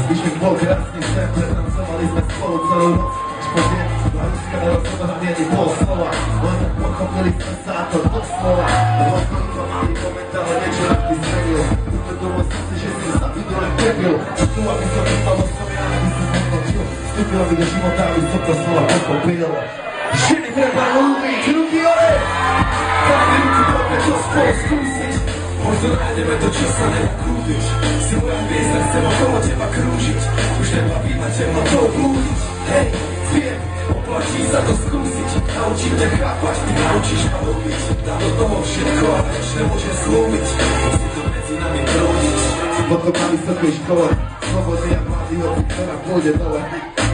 Zbyšek bol krásny sen, pretancovali sme spolu celú noc. Špodne, Maruška na rozhodovanie nebolo slova, len tak pochopili sme sa a to doslova. Rozhodno mali momentálne niečo rád by zmenil, uvedomil som si, že si zabudol len debil. Tu, aby som dostal som ja, aby som potočil, vstúpila mi do života, aby som to slova pochopil. Ženy treba ľúbiť, ruky hore! Daj ruky, poďme to spolu skúsiť. Možno nájdeme to, čo sa nedá krútiť. Si moja hviezda, chcem okolo teba krúžiť. Už nebaví ma temnotou blúdiť. Hej, viem, oplatí sa to skúsiť. Naučím ťa chápať, ty naučíš ma ľúbiť. Dám do toho všetko a nič nemôže slúbiť. Musí to medzi nami prúdiť. Potom na vysokej škole, slobodný a mladý hoci, ktorá pôjde dole.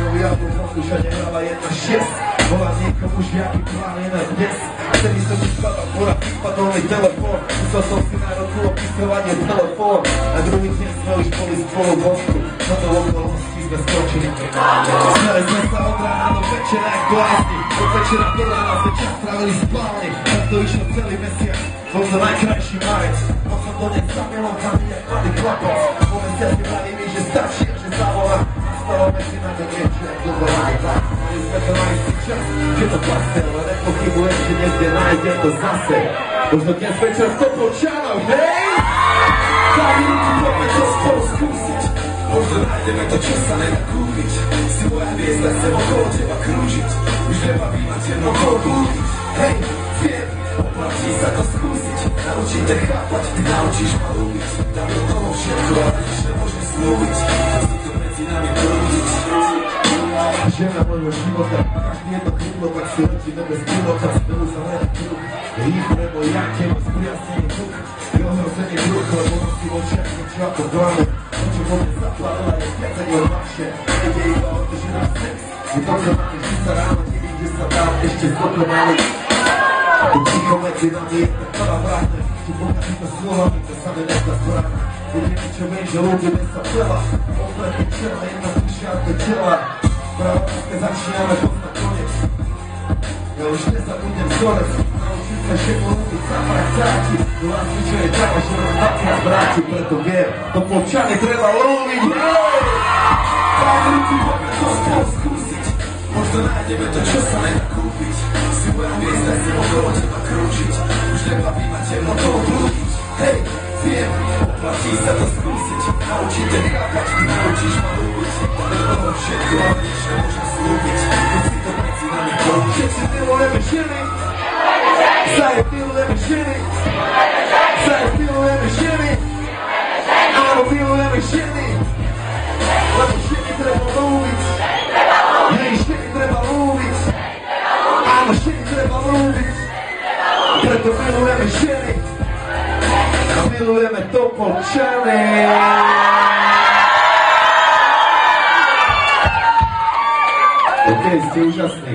Nový album Mokúša nehrala 1-6. Bola niekomu už jaký plán je na dnes. Vtedy som mi spadal pora, vypadol mi telefón. Musel som si na roku opisovanie telefón. Na druhý deň sme už boli spolu vonku. Na to okolnosti sme skočili. Znali sme sa od rána do večera jak blázni. Od večera do rána sme čas trávili spálne. Tak to išlo celý mesiac, bol to najkrajší marec. Potom do nej sa milonkami jak mladý chlapec. Po mesiaci mladý mi, že stačí a že zavolá. Stalo medzi nami niečo jak dovolanie. Mali sme to na istý čas, že to pastel. A nepochybujem, že niekde nájdem to zase. Možno dnes večer s topou čanou, hej! Daj ruku, poďme to spolu skúsiť. Možno nájdeme to, čo sa nedá kúpiť. Si moja hviezda, chcem okolo teba krúžiť. Už nebaví ma temnotou blúdiť. Hej, viem, oplatí sa to skúsiť. Naučím ťa chápať, ty naučíš ma ľúbiť. Dám do toho všetko, ale nič nemôže slúbiť. Musí to medzi nami prúdiť. Žena môjho života, každý jedno krúdlo, tak si letíme bez pilota, spolu sa len kruh. Rýchle boj, jak teba spriasnený duch. Vyhrozený kruh, lebo nosí v očiach niečo ako dlane. Oči vo mne zaplavila, je piatanie od vaše. Ide iba o to, že náš sex je dokonalý, že sa ráno neví, že sa dá ešte zdokonaliť. To ticho medzi nami je tak veľa vrátne. Tu bohatýto slovami, to sa mi nezdá správne. Budeme čo viem, že ľúbime sa veľa. Opletne čela, jedna duša a to tela. Práva láska začíname poznať konec. Ja už nezabudnem vzorec. Naučím sa, že polúbiť sa pracáti. Do lásky, čo je dáva, že rozvácia vráti. Preto viem, to povčane treba ľúbiť. Daj ruku, poďme to spolu skúsiť. Možno nájdeme to, čo sa nedá kúpiť. Si moja hviezda, chcem okolo teba krúžiť. Už nebaví ma temnotou blúdiť. Hej, viem, oplatí sa to skúsiť. Naučím ťa chápať, ty naučíš ma ľúbiť. Daj do toho všetko, ale nič nemôžem slúbiť. Musí to medzi nami prúdiť. Všetci milujeme ženy. Zajem milujeme ženy. Zajem milujeme ženy. Áno, milujeme ženy. Lebo ženy treba ľúbiť. Hej, ženy treba ľúbiť. Áno, ženy treba ľúbiť. Preto milujeme ženy. A milujeme Topolčany. OK, ste úžasní.